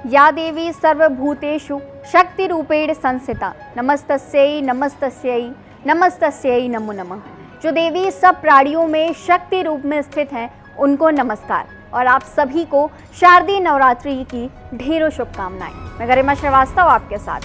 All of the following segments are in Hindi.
या देवी सर्वभूतेषु शक्तिरूपेण संस्थिता नमस्तस्यै नमस्तस्यै नमस्तस्यै नमो नमः। जो देवी सब प्राणियों में शक्ति रूप में स्थित हैं उनको नमस्कार और आप सभी को शारदीय नवरात्रि की ढेरों शुभकामनाएं। मैं गरिमा श्रीवास्तव आपके साथ।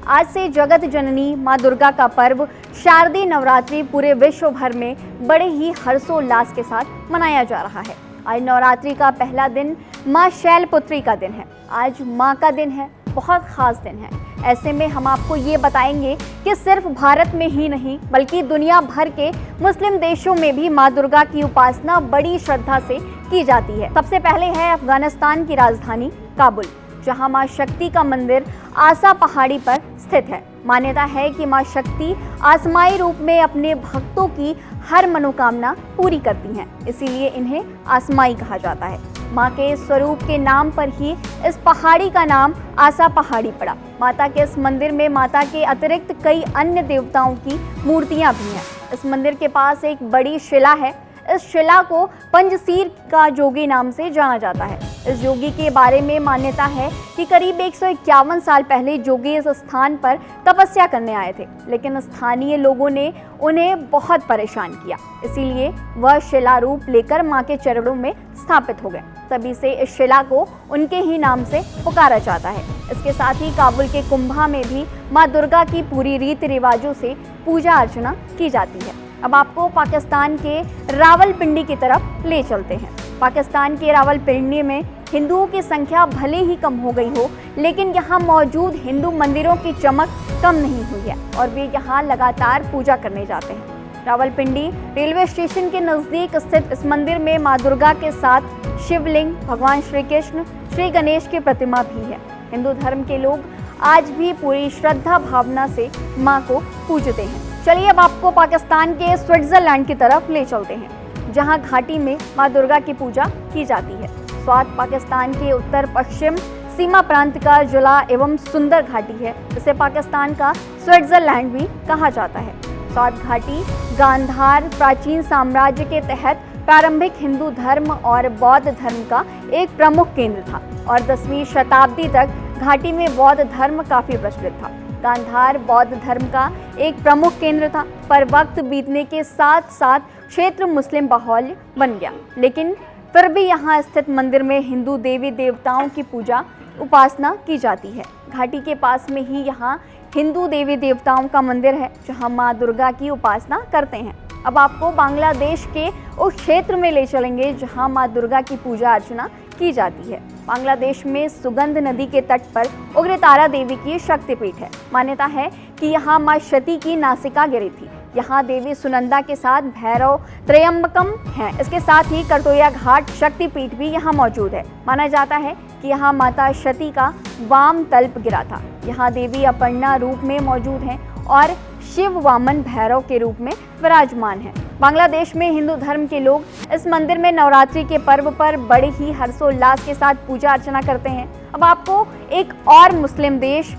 आज से जगत जननी माँ दुर्गा का पर्व शारदीय नवरात्रि पूरे विश्व भर में बड़े ही हर्षोल्लास के साथ मनाया जा रहा है। आज नवरात्रि का पहला दिन माँ शैलपुत्री का दिन है। आज माँ का दिन है, बहुत खास दिन है। ऐसे में हम आपको ये बताएंगे कि सिर्फ भारत में ही नहीं बल्कि दुनिया भर के मुस्लिम देशों में भी माँ दुर्गा की उपासना बड़ी श्रद्धा से की जाती है। सबसे पहले है अफगानिस्तान की राजधानी काबुल, जहाँ माँ शक्ति का मंदिर आसा पहाड़ी पर स्थित है। मान्यता है कि माँ शक्ति आसमाई रूप में अपने भक्तों की हर मनोकामना पूरी करती हैं, इसीलिए इन्हें आसमाई कहा जाता है। माँ के स्वरूप के नाम पर ही इस पहाड़ी का नाम आसा पहाड़ी पड़ा। माता के इस मंदिर में माता के अतिरिक्त कई अन्य देवताओं की मूर्तियाँ भी हैं। इस मंदिर के पास एक बड़ी शिला है। इस शिला को पंजसीर का जोगी नाम से जाना जाता है। इस जोगी के बारे में मान्यता है कि करीब 151 साल पहले जोगी इस स्थान पर तपस्या करने आए थे, लेकिन स्थानीय लोगों ने उन्हें बहुत परेशान किया, इसीलिए वह शिला रूप लेकर मां के चरणों में स्थापित हो गए। तभी से इस शिला को उनके ही नाम से पुकारा जाता है। इसके साथ ही काबुल के कुंभा में भी माँ दुर्गा की पूरी रीति रिवाजों से पूजा अर्चना की जाती है। अब आपको पाकिस्तान के रावलपिंडी की तरफ ले चलते हैं। पाकिस्तान के रावलपिंडी में हिंदुओं की संख्या भले ही कम हो गई हो, लेकिन यहाँ मौजूद हिंदू मंदिरों की चमक कम नहीं हुई है और वे यहाँ लगातार पूजा करने जाते हैं। रावलपिंडी रेलवे स्टेशन के नज़दीक स्थित इस मंदिर में माँ दुर्गा के साथ शिवलिंग, भगवान श्री कृष्ण, श्री गणेश की प्रतिमा भी है। हिंदू धर्म के लोग आज भी पूरी श्रद्धा भावना से माँ को पूजते हैं। चलिए अब आपको पाकिस्तान के स्विट्जरलैंड की तरफ ले चलते हैं, जहां घाटी में मां दुर्गा की पूजा की जाती है। स्वात पाकिस्तान के उत्तर पश्चिम सीमा प्रांत का जुला एवं सुंदर घाटी है। इसे पाकिस्तान का स्विट्जरलैंड भी कहा जाता है। स्वात घाटी गांधार प्राचीन साम्राज्य के तहत प्रारंभिक हिंदू धर्म और बौद्ध धर्म का एक प्रमुख केंद्र था और 10वीं शताब्दी तक घाटी में बौद्ध धर्म काफी प्रचलित था। गांधार बौद्ध धर्म का एक प्रमुख केंद्र था, पर वक्त बीतने के साथ साथ क्षेत्र मुस्लिम बाहुल्य बन गया, लेकिन फिर भी यहाँ स्थित मंदिर में हिंदू देवी देवताओं की पूजा उपासना की जाती है। घाटी के पास में ही यहाँ हिंदू देवी देवताओं का मंदिर है, जहाँ माँ दुर्गा की उपासना करते हैं। अब आपको बांग्लादेश के उस क्षेत्र में ले चलेंगे जहाँ माँ दुर्गा की पूजा अर्चना की जाती है। बांग्लादेश में सुगंध नदी के तट पर उग्रतारा देवी की शक्तिपीठ है। मान्यता है कि यहाँ माँ सती की नासिका गिरी थी। यहाँ देवी सुनंदा के साथ भैरव त्रयंबकम है। इसके साथ ही करतोया घाट शक्तिपीठ भी यहाँ मौजूद है। माना जाता है कि यहाँ माता सती का वाम तल्प गिरा था। यहाँ देवी अपर्णा रूप में मौजूद हैं और शिव वामन भैरव के रूप में विराजमान है। बांग्लादेश में हिंदू धर्म के लोग इस मंदिर में नवरात्रि के पर्व पर बड़े ही हर्षोल्लास के साथ पूजा अर्चना करते हैं। अब आपको एक और मुस्लिम देश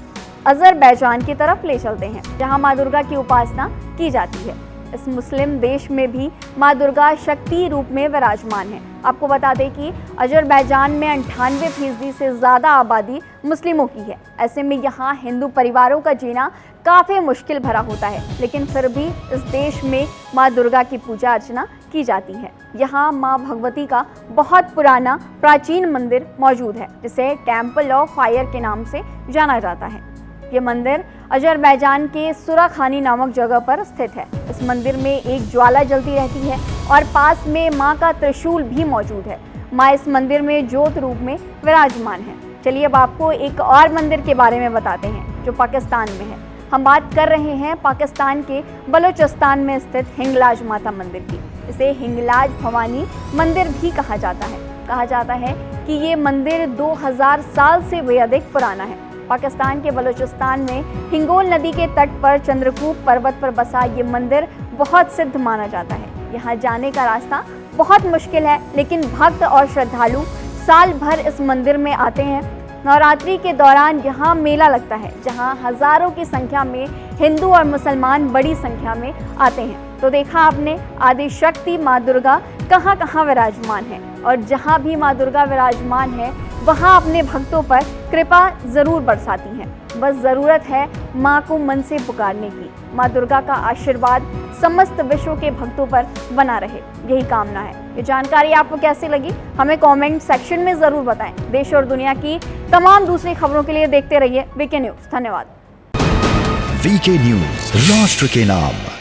अजरबैजान की तरफ ले चलते हैं, जहां माँ दुर्गा की उपासना की जाती है। इस मुस्लिम देश में भी माँ दुर्गा शक्ति रूप में विराजमान है। आपको बता दें कि अजरबैजान में 98% से ज़्यादा आबादी मुस्लिमों की है। ऐसे में यहाँ हिंदू परिवारों का जीना काफ़ी मुश्किल भरा होता है, लेकिन फिर भी इस देश में माँ दुर्गा की पूजा अर्चना की जाती है। यहाँ माँ भगवती का बहुत पुराना प्राचीन मंदिर मौजूद है, जिसे टेम्पल ऑफ फायर के नाम से जाना जाता है। ये मंदिर अजरबैजान के सुराखानी नामक जगह पर स्थित है। इस मंदिर में एक ज्वाला जलती रहती है और पास में माँ का त्रिशूल भी मौजूद है। माँ इस मंदिर में ज्योत रूप में विराजमान है। चलिए अब आपको एक और मंदिर के बारे में बताते हैं जो पाकिस्तान में है। हम बात कर रहे हैं पाकिस्तान के बलोचिस्तान में स्थित हिंगलाज माता मंदिर की। इसे हिंगलाज भवानी मंदिर भी कहा जाता है। कहा जाता है कि ये मंदिर 2000 साल से भी अधिक पुराना है। पाकिस्तान के बलूचिस्तान में हिंगोल नदी के तट पर चंद्रकूप पर्वत पर बसा ये मंदिर बहुत सिद्ध माना जाता है। यहाँ जाने का रास्ता बहुत मुश्किल है, लेकिन भक्त और श्रद्धालु साल भर इस मंदिर में आते हैं। नवरात्रि के दौरान यहाँ मेला लगता है, जहाँ हजारों की संख्या में हिंदू और मुसलमान बड़ी संख्या में आते हैं। तो देखा आपने आदि शक्ति माँ दुर्गा कहाँ कहाँ विराजमान है, और जहाँ भी माँ दुर्गा विराजमान है वहाँ अपने भक्तों पर कृपा जरूर बरसाती हैं। बस जरूरत है माँ को मन से पुकारने की। माँ दुर्गा का आशीर्वाद समस्त विश्व के भक्तों पर बना रहे, यही कामना है। ये जानकारी आपको कैसी लगी हमें कमेंट सेक्शन में जरूर बताएं। देश और दुनिया की तमाम दूसरी खबरों के लिए देखते रहिए वीके न्यूज। धन्यवाद। वीके न्यूज, राष्ट्र के नाम।